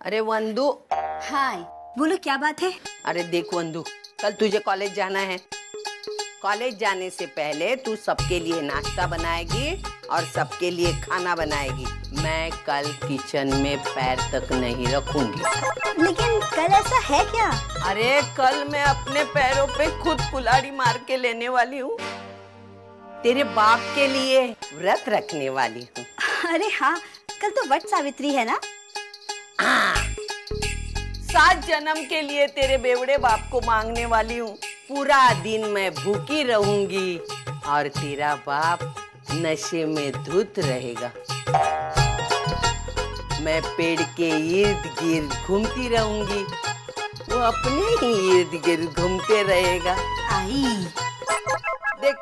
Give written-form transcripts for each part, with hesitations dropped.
अरे वंदु। हाय, बोलो क्या बात है? अरे देख वंदु, कल तुझे कॉलेज जाना है। कॉलेज जाने से पहले तू सबके लिए नाश्ता बनाएगी और सबके लिए खाना बनाएगी। मैं कल किचन में पैर तक नहीं रखूंगी। लेकिन कल ऐसा है क्या? अरे कल मैं अपने पैरों पे खुद कुल्हाड़ी मार के लेने वाली हूँ। तेरे बाप के लिए व्रत रखने वाली हूँ। अरे हाँ, कल तो वट सावित्री है ना? 7 जन्म के लिए तेरे बेवड़े बाप को मांगने वाली हूँ। पूरा दिन मैं भूखी रहूंगी और तेरा बाप नशे में धुत रहेगा। मैं पेड़ के इर्द गिर्द घूमती रहूंगी, वो अपने ही इर्द गिर्द घूमते रहेगा। आई देख,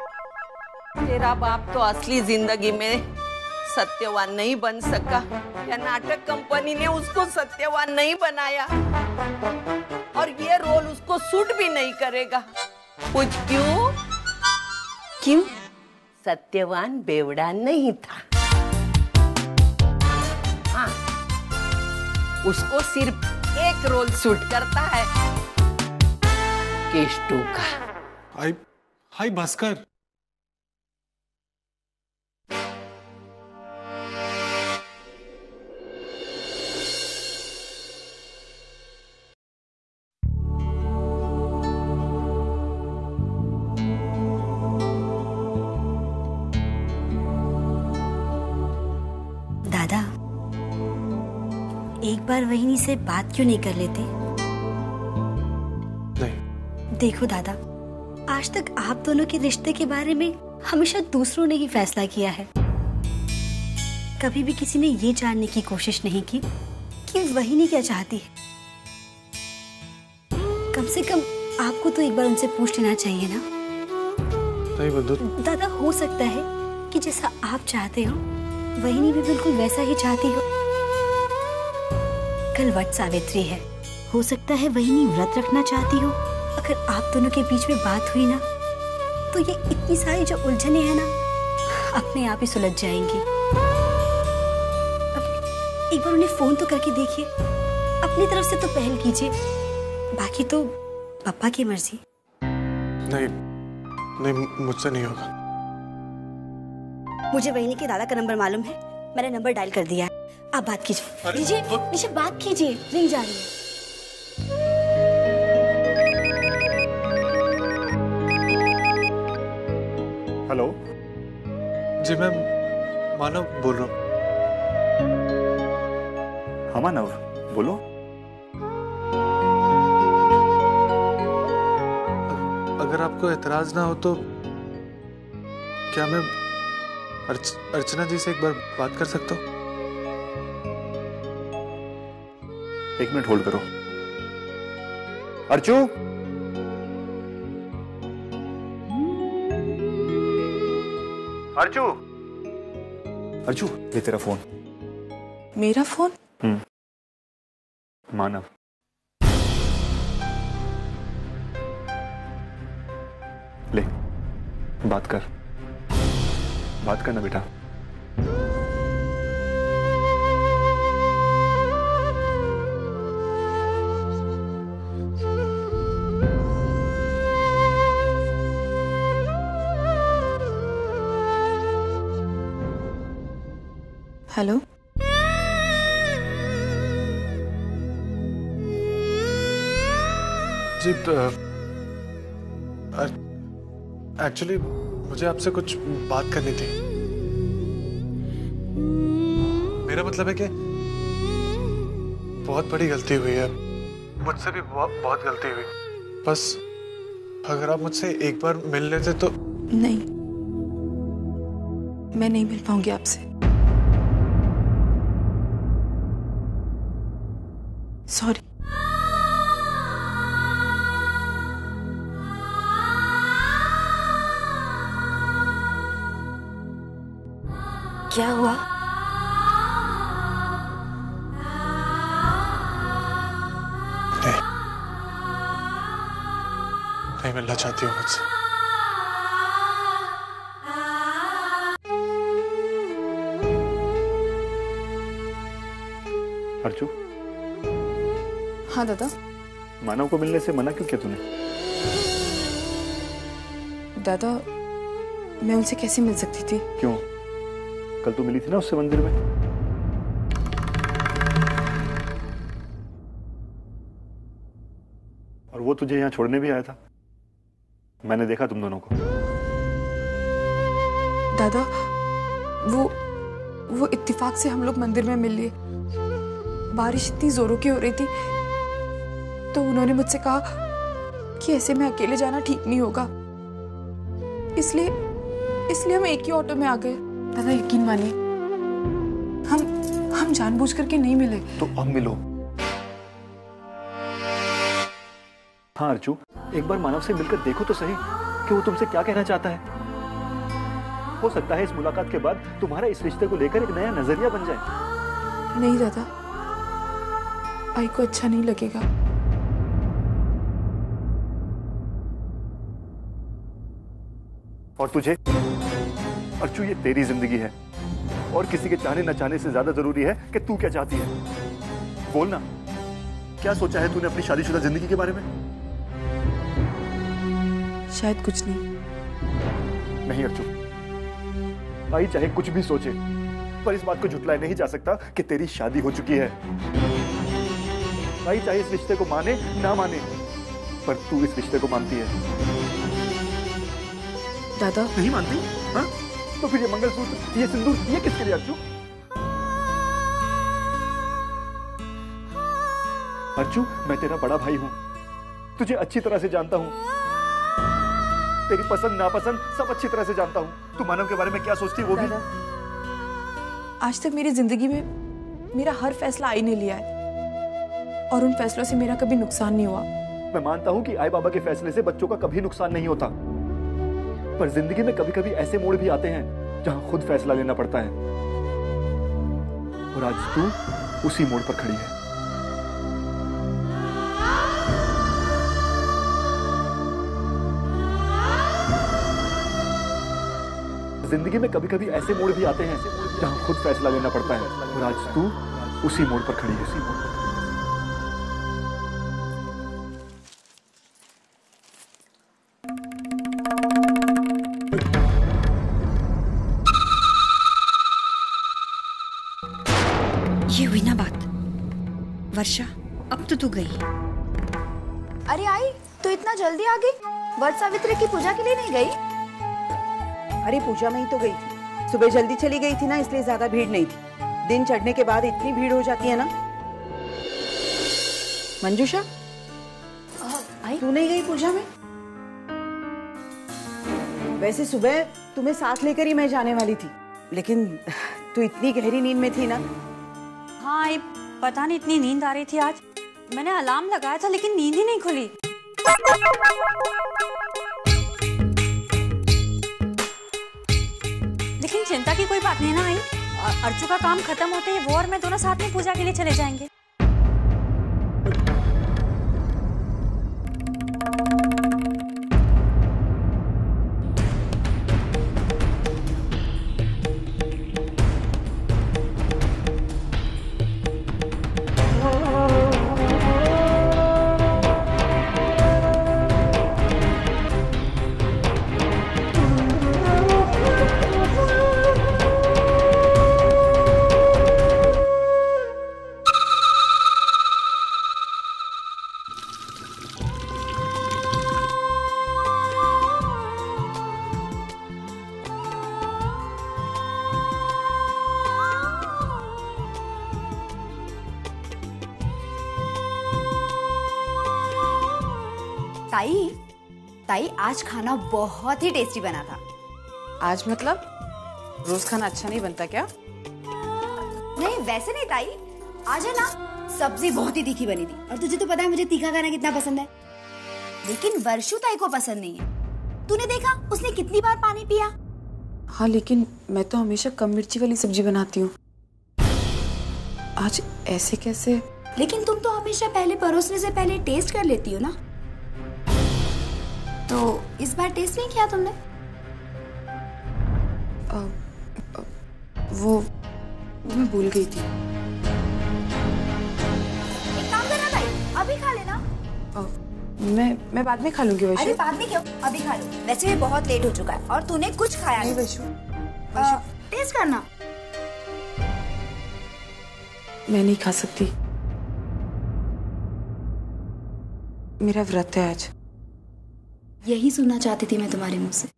तेरा बाप तो असली जिंदगी में सत्यवान नहीं बन सका, या नाटक कंपनी ने उसको सत्यवान नहीं बनाया, और ये रोल उसको सूट भी नहीं करेगा। कुछ क्यों? क्यों? सत्यवान बेवड़ा नहीं था। हाँ, उसको सिर्फ एक रोल सूट करता है, केष्टू का। हाय भास्कर। दादा, एक बार वहीनी से बात क्यों नहीं कर लेते? नहीं। देखो दादा, आज तक आप दोनों के रिश्ते के बारे में हमेशा दूसरों ने ही फैसला किया है। कभी भी किसी ने ये जानने की कोशिश नहीं की कि वहीनी क्या चाहती है। कम से कम आपको तो एक बार उनसे पूछ लेना चाहिए ना। नहीं बंधु। दादा, हो सकता है कि जैसा आप चाहते हो वहीनी भी बिल्कुल वैसा ही चाहती हो। कल वट सावित्री है, हो सकता है वहीनी व्रत रखना चाहती हो। अगर आप दोनों के बीच में बात हुई ना, तो ये इतनी सारी जो उलझने हैं ना, अपने आप ही सुलझ जाएंगी। अब एक बार उन्हें फोन तो करके देखिए, अपनी तरफ से तो पहल कीजिए, बाकी तो पापा की मर्जी। नहीं नहीं, मुझसे नहीं होगा। मुझे वहीनी के दादा का नंबर मालूम है, मैंने नंबर डायल कर दिया है। आप बात कीजिए। लीजिए लीजिए, बात कीजिए, रिंग जा रही है। हेलो जी, मैं मानव बोल रहा हूँ। हाँ मानव, बोलो। अगर आपको एतराज ना हो तो क्या मैं अर्चना जी से एक बार बात कर सकता हूँ? 1 मिनट होल्ड करो। अर्चू, अर्चू, अर्चू, ये तेरा फोन। मेरा फोन? मानव। ले, बात कर। बात करना बेटा। हेलो, जी एक्चुअली मुझे आपसे कुछ बात करनी थी। मेरा मतलब है कि बहुत बड़ी गलती हुई है, मुझसे भी बहुत गलती हुई। बस अगर आप मुझसे एक बार मिल लेते तो। नहीं, मैं नहीं मिल पाऊंगी आपसे। सॉरी। क्या हुआ? नहीं मिलना चाहती हो मुझसे? अर्चू, हाँ दादा। मानव को मिलने से मना क्यों किया तूने? दादा, मैं उनसे कैसे मिल सकती थी? क्यों? कल तू मिली थी ना उससे मंदिर में। और वो तुझे यहाँ छोड़ने भी आया था। मैंने देखा तुम दोनों को। दादा, वो इत्तेफाक से हम लोग मंदिर में मिल लिए। बारिश इतनी जोरों की हो रही थी तो उन्होंने मुझसे कहा कि ऐसे में अकेले जाना ठीक नहीं होगा, इसलिए हम एक ही ऑटो में आ गए। दादा यकीन मानिए, हम जानबूझ करके नहीं मिले। तो अब मिलो। हाँ अर्चू, एक बार मानव से मिलकर देखो तो सही कि वो तुमसे क्या कहना चाहता है। हो सकता है इस मुलाकात के बाद तुम्हारा इस रिश्ते को लेकर एक नया नजरिया बन जाए। नहीं दादा, आई को अच्छा नहीं लगेगा। और तुझे? अर्चू, ये तेरी जिंदगी है और किसी के चाहने न चाहने से ज्यादा जरूरी है कि तू क्या चाहती है। बोलना, क्या सोचा है तूने अपनी शादीशुदा जिंदगी के बारे में? शायद कुछ नहीं। नहीं अर्चू, आई चाहे कुछ भी सोचे पर इस बात को झुटलाया नहीं जा सकता कि तेरी शादी हो चुकी है। आई चाहे इस रिश्ते को माने ना माने, पर तू इस रिश्ते को मानती है। दादा नहीं मानती? हाँ? तो फिर ये मंगलसूत्र, ये सिंदूर, ये किसके लिए अर्चू? अर्चू, मैं तेरा बड़ा भाई हूं, तुझे अच्छी तरह से जानता हूं। तेरी पसंद नापसंद सब अच्छी तरह से जानता हूं। तू मानव के बारे में क्या सोचती है वो भी। आज तक मेरी जिंदगी में मेरा हर फैसला आई ने लिया है और उन फैसलों से मेरा कभी नुकसान नहीं हुआ। मैं मानता हूं कि आई बाबा के फैसले से बच्चों का कभी नुकसान नहीं होता, पर जिंदगी में कभी कभी ऐसे मोड़ भी आते हैं जहां खुद फैसला लेना पड़ता है। और आज तू उसी मोड़ पर खड़ी है। जिंदगी में कभी कभी ऐसे मोड़ भी आते हैं जहां खुद फैसला लेना पड़ता है, और आज तू उसी मोड़ पर खड़ी है। ये हुई ना बात। वर्षा, अब तो तू गई। अरे आई, तू इतना जल्दी आ गई? वट सावित्री की पूजा के लिए नहीं गई? अरे पूजा में ही तो गई थी। सुबह जल्दी चली गई थी ना, इसलिए ज्यादा भीड़ नहीं थी। दिन चढ़ने के बाद इतनी भीड़ हो जाती है ना। मंजूषा, तू नहीं गई पूजा में? वैसे सुबह तुम्हें साथ लेकर ही मैं जाने वाली थी, लेकिन तू इतनी गहरी नींद में थी ना। हाँ, पता नहीं इतनी नींद आ रही थी आज। मैंने अलार्म लगाया था लेकिन नींद ही नहीं खुली। लेकिन चिंता की कोई बात नहीं ना आई। अर्चू का काम खत्म होते ही वो और मैं दोनों साथ में पूजा के लिए चले जाएंगे। ताई, आज खाना बहुत ही टेस्टी बना था। आज मतलब रोज खाना अच्छा नहीं बनता क्या? नहीं वैसे नहीं ताई, आज है ना सब्जी बहुत ही तीखी बनी थी। और तुझे तो पता है मुझे तीखा खाना कितना पसंद है। लेकिन वर्षु ताई को पसंद नहीं है। तूने देखा उसने कितनी बार पानी पिया। हाँ, लेकिन मैं तो हमेशा कम मिर्ची वाली सब्जी बनाती हूँ। आज ऐसे कैसे? लेकिन तुम तो हमेशा पहले परोसने से पहले टेस्ट कर लेती हो ना, तो इस बार टेस्ट नहीं किया तुमने? वो मैं भूल गई थी। एक काम करना ताई, अभी अभी खा लेना। मैं बाद में खा लूंगी वैशु। अरे बाद में क्यों, अभी खा लो। वैसे भी बहुत लेट हो चुका है और तूने कुछ खाया नहीं नहीं। वैशु, टेस्ट करना। मैं नहीं खा सकती, मेरा व्रत है आज। यही सुनना चाहती थी मैं तुम्हारे मुंह से।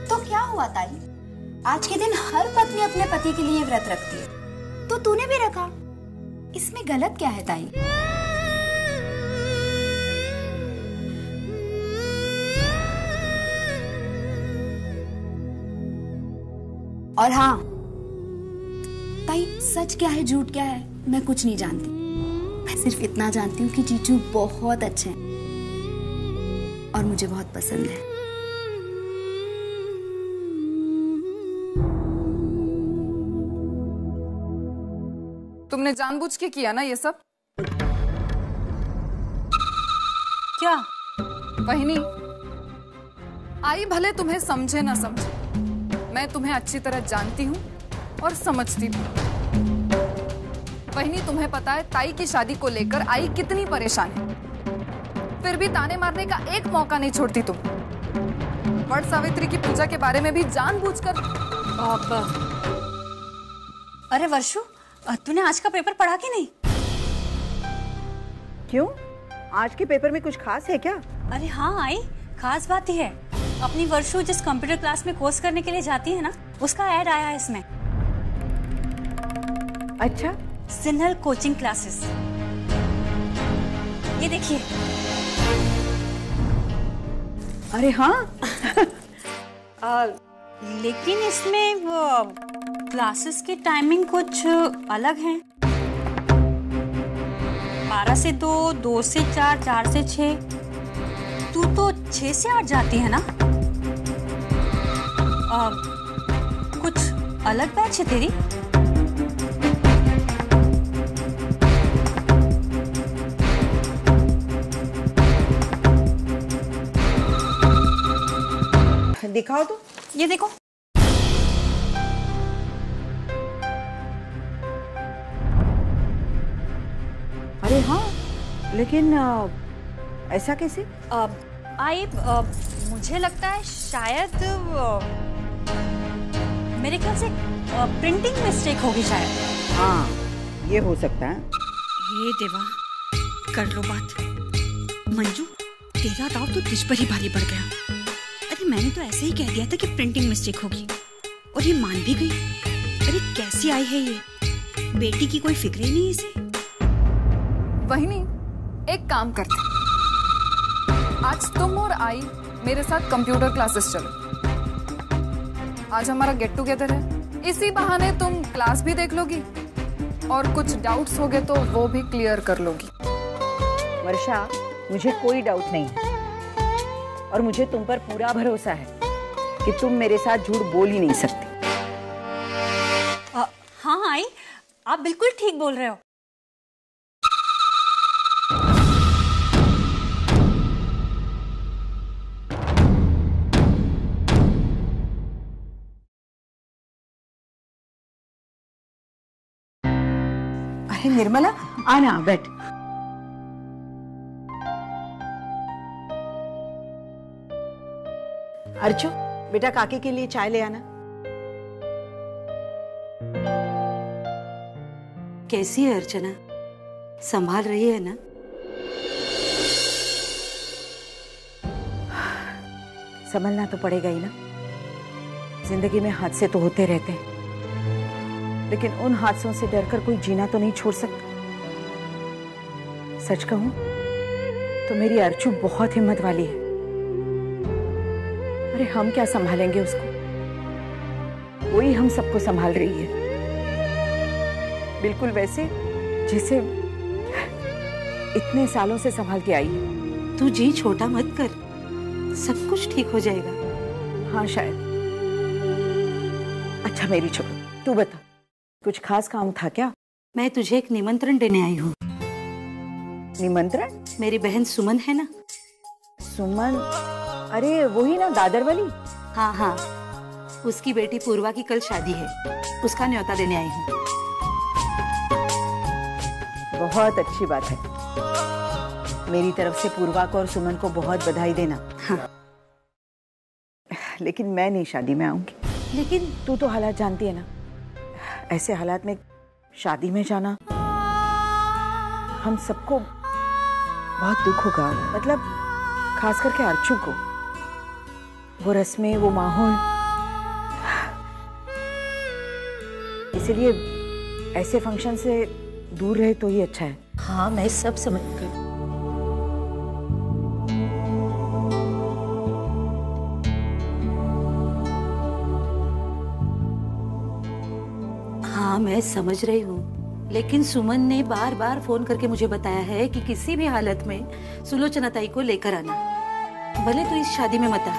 तो क्या हुआ ताई, आज के दिन हर पत्नी अपने पति के लिए व्रत रखती है, तो तूने भी रखा, इसमें गलत क्या है ताई? और हाँ ताई, सच क्या है झूठ क्या है मैं कुछ नहीं जानती। मैं सिर्फ इतना जानती हूँ कि जीजू बहुत अच्छे हैं और मुझे बहुत पसंद है। तुमने जानबूझ के किया ना ये सब? क्या? वहिनी, आई भले तुम्हें समझे ना समझे, मैं तुम्हें अच्छी तरह जानती हूँ और समझती हूँ। वहिनी, तुम्हें पता है ताई की शादी को लेकर आई कितनी परेशान है, फिर भी ताने मारने का एक मौका नहीं छोड़ती तुम। वट सावित्री की पूजा के बारे में भी जानबूझकर। अरे वर्षु, तूने आज का पेपर पढ़ा कि नहीं? क्यों, आज के पेपर में कुछ खास है क्या? अरे हाँ आई, खास बात ही है। अपनी वर्षु जिस कंप्यूटर क्लास में कोर्स करने के लिए जाती है ना, उसका ऐड आया है इसमें। अच्छा, सिन्हल कोचिंग क्लासेस। ये देखिए। अरे हाँ। लेकिन इसमें वो क्लासेस की टाइमिंग कुछ अलग है। 12 से 2, 2 से 4, 4 से 6। तू तो 6 से 8 जाती है ना? कुछ अलग बैच है तेरी? दिखाओ तो। ये देखो। अरे हाँ, लेकिन ऐसा कैसे? मुझे लगता है शायद मेरे ख्याल से प्रिंटिंग मिस्टेक होगी शायद। हाँ, ये हो सकता है। हे देवा, कर लो बात। मंजू, तेरा दाव तो तुझ पर ही भारी पड़ गया। अरे मैंने तो ऐसे ही कह दिया था कि प्रिंटिंग मिस्टेक होगी, और ये मान भी गई। अरे कैसी आई है ये, बेटी की कोई फिक्र ही नहीं इसे। वहिनी, एक काम करते, आज तुम और आई मेरे साथ कंप्यूटर क्लासेस चलो। आज हमारा गेट टुगेदर है, इसी बहाने तुम क्लास भी देख लोगी और कुछ डाउट्स होंगे तो वो भी क्लियर कर लोगी। वर्षा, मुझे कोई डाउट नहीं है और मुझे तुम पर पूरा भरोसा है कि तुम मेरे साथ झूठ बोल ही नहीं सकती। हाँ आई, आप बिल्कुल ठीक बोल रहे हो। अरे निर्मला, आना, बैठ। अर्चो, बेटा काके के लिए चाय ले आना। कैसी है अर्चना, संभाल रही है ना? संभलना तो पड़ेगा ही ना। जिंदगी में हादसे तो होते रहते हैं, लेकिन उन हादसों से डरकर कोई जीना तो नहीं छोड़ सकता। सच कहूं तो मेरी अर्चू बहुत हिम्मत वाली है। अरे हम क्या संभालेंगे उसको, वही हम सबको संभाल रही है, बिल्कुल वैसे जैसे इतने सालों से संभाल के आई है। तू जी छोटा मत कर, सब कुछ ठीक हो जाएगा। हाँ शायद। अच्छा मेरी छोटी, तू बता, कुछ खास काम था क्या? मैं तुझे एक निमंत्रण देने आई हूँ। निमंत्रण? मेरी बहन सुमन है ना? सुमन? अरे वही ना, दादर वाली? हाँ हाँ, उसकी बेटी पूर्वा की कल शादी है, उसका न्योता देने आई हूँ। बहुत अच्छी बात है। मेरी तरफ से पूर्वा को और सुमन को बहुत बधाई देना। हाँ। लेकिन मैं नहीं शादी में आऊंगी। लेकिन तू तो हालात जानती है ना, ऐसे हालात में शादी में जाना हम सबको बहुत दुख होगा। मतलब खास करके अर्चू को। वो रस्में, वो माहौल, इसीलिए ऐसे फंक्शन से दूर रहे तो ही अच्छा है। हाँ, मैं सब समझ गई। हाँ, मैं समझ रही हूँ, लेकिन सुमन ने बार बार फोन करके मुझे बताया है कि किसी भी हालत में सुलोचना ताई को लेकर आना। भले तो इस शादी में मत आ,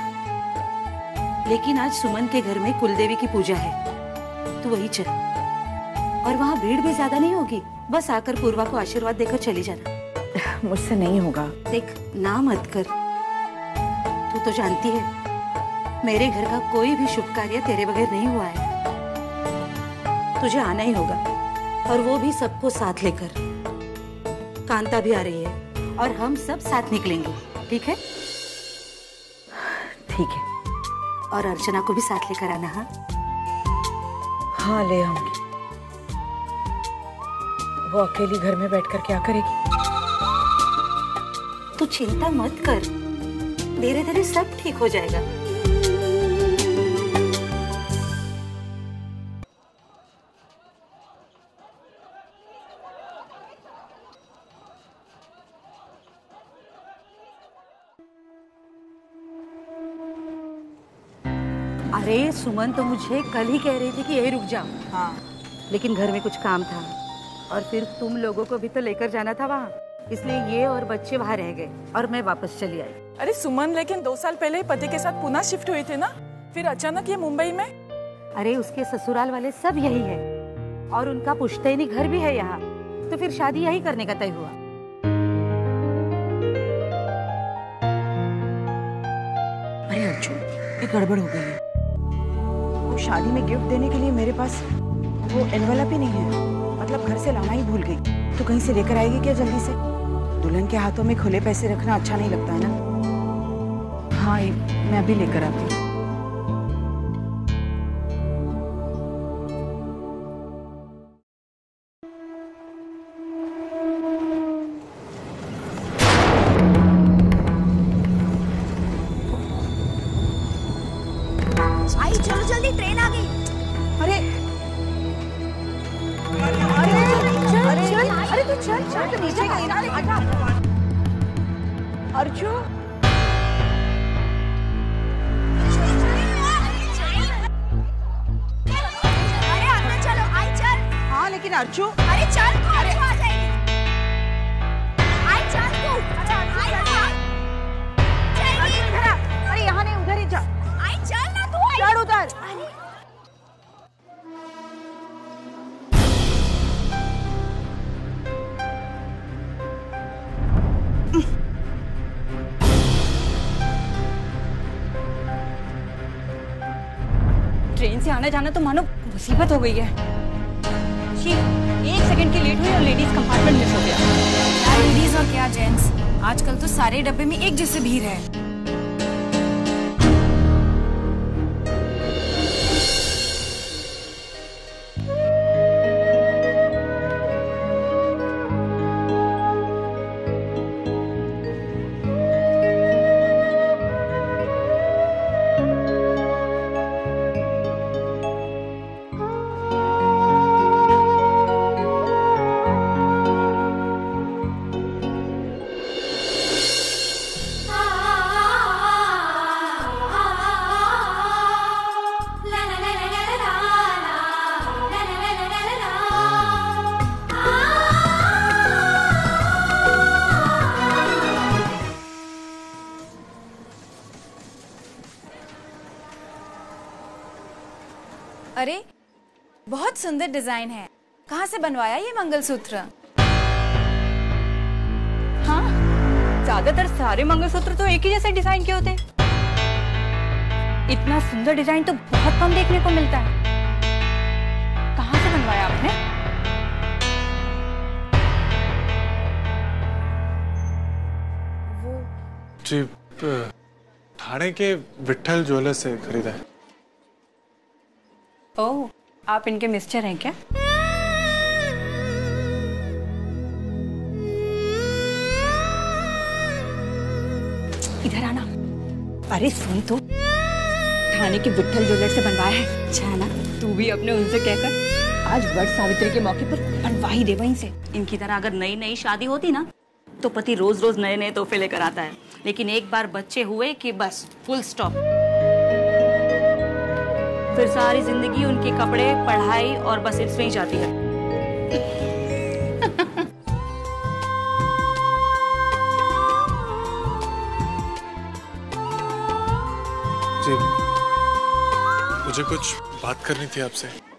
लेकिन आज सुमन के घर में कुलदेवी की पूजा है, तो वही चल। और वहाँ भीड़ भी ज्यादा नहीं होगी, बस आकर पूर्वा को आशीर्वाद देकर चली जाना। मुझसे नहीं होगा। देख, ना मत कर। तू तो जानती है मेरे घर का कोई भी शुभ कार्य तेरे बगैर नहीं हुआ है। तुझे आना ही होगा, और वो भी सबको साथ लेकर। कांता भी आ रही है और हम सब साथ निकलेंगे, ठीक है? ठीक है। और अर्चना को भी साथ लेकर आना। हाँ हाँ, ले आऊंगी। वो अकेली घर में बैठकर क्या करेगी? तू चिंता मत कर, धीरे धीरे सब ठीक हो जाएगा। अरे सुमन तो मुझे कल ही कह रही थी कि यही रुक जाओ। हाँ, लेकिन घर में कुछ काम था, और फिर तुम लोगों को भी तो लेकर जाना था वहाँ, इसलिए ये और बच्चे वहाँ रह गए और मैं वापस चली आई। अरे सुमन, लेकिन 2 साल पहले पति के साथ पुणे शिफ्ट हुई थी ना, फिर अचानक ये मुंबई में। अरे उसके ससुराल वाले सब यही है, और उनका पुश्तैनी घर भी है यहाँ, तो फिर शादी यही करने का तय हुआ। अरे अर्जुन, ये गड़बड़ हो गई है। वो शादी में गिफ्ट देने के लिए मेरे पास वो एनवेलप ही नहीं है। मतलब घर से लाना ही भूल गई। तो कहीं से लेकर आएगी क्या जल्दी से? दुल्हन के हाथों में खुले पैसे रखना अच्छा नहीं लगता है ना। हाँ, मैं अभी लेकर आती हूँ। आई, चलो जल्दी, ट्रेन आ गई। अरे अरे तू चल चल, तो नीचे गई ना। अर्जुन, अरे अंदर चलो। आई चल। हाँ लेकिन अर्जुन, अरे चल, तू अरे आ जाएगी। आई चल तू। आई जाएगी। अरे यहाँ नहीं, उधर ही जा। आई चल ना तू। चढ़ उधर। ट्रेन से आना जाना तो मानो मुसीबत हो गई है। शिव, 1 सेकंड की लेट हुई और लेडीज कंपार्टमेंट मिस हो गया। क्या लेडीज और क्या जेंट्स, आजकल तो सारे डब्बे में एक जैसे भीड़ है। अरे बहुत सुंदर डिजाइन है, कहाँ से बनवाया ये मंगलसूत्र? हाँ, ज्यादातर सारे मंगलसूत्र तो एक ही जैसे डिजाइन के होते हैं। इतना सुंदर डिजाइन तो बहुत कम देखने को मिलता है। कहाँ से बनवाया आपने? जी ठाणे के विट्ठल ज्वेलर्स से खरीदा है। ओह, आप इनके मिस्टर हैं क्या? इधर आना। अरे सुन तो, ठाणे के विट्ठल ज्वेलर से बनवाया है। अच्छा है ना? तू भी अपने उनसे कहकर आज वट सावित्री के मौके पर बनवा ही दे वहीं से। इनकी तरह अगर नई नई शादी होती ना तो पति रोज रोज नए नए तोहफे लेकर आता है, लेकिन एक बार बच्चे हुए कि बस फुल स्टॉप। फिर सारी जिंदगी उनके कपड़े, पढ़ाई और बस इसमें ही जाती है। जी मुझे कुछ बात करनी थी आपसे।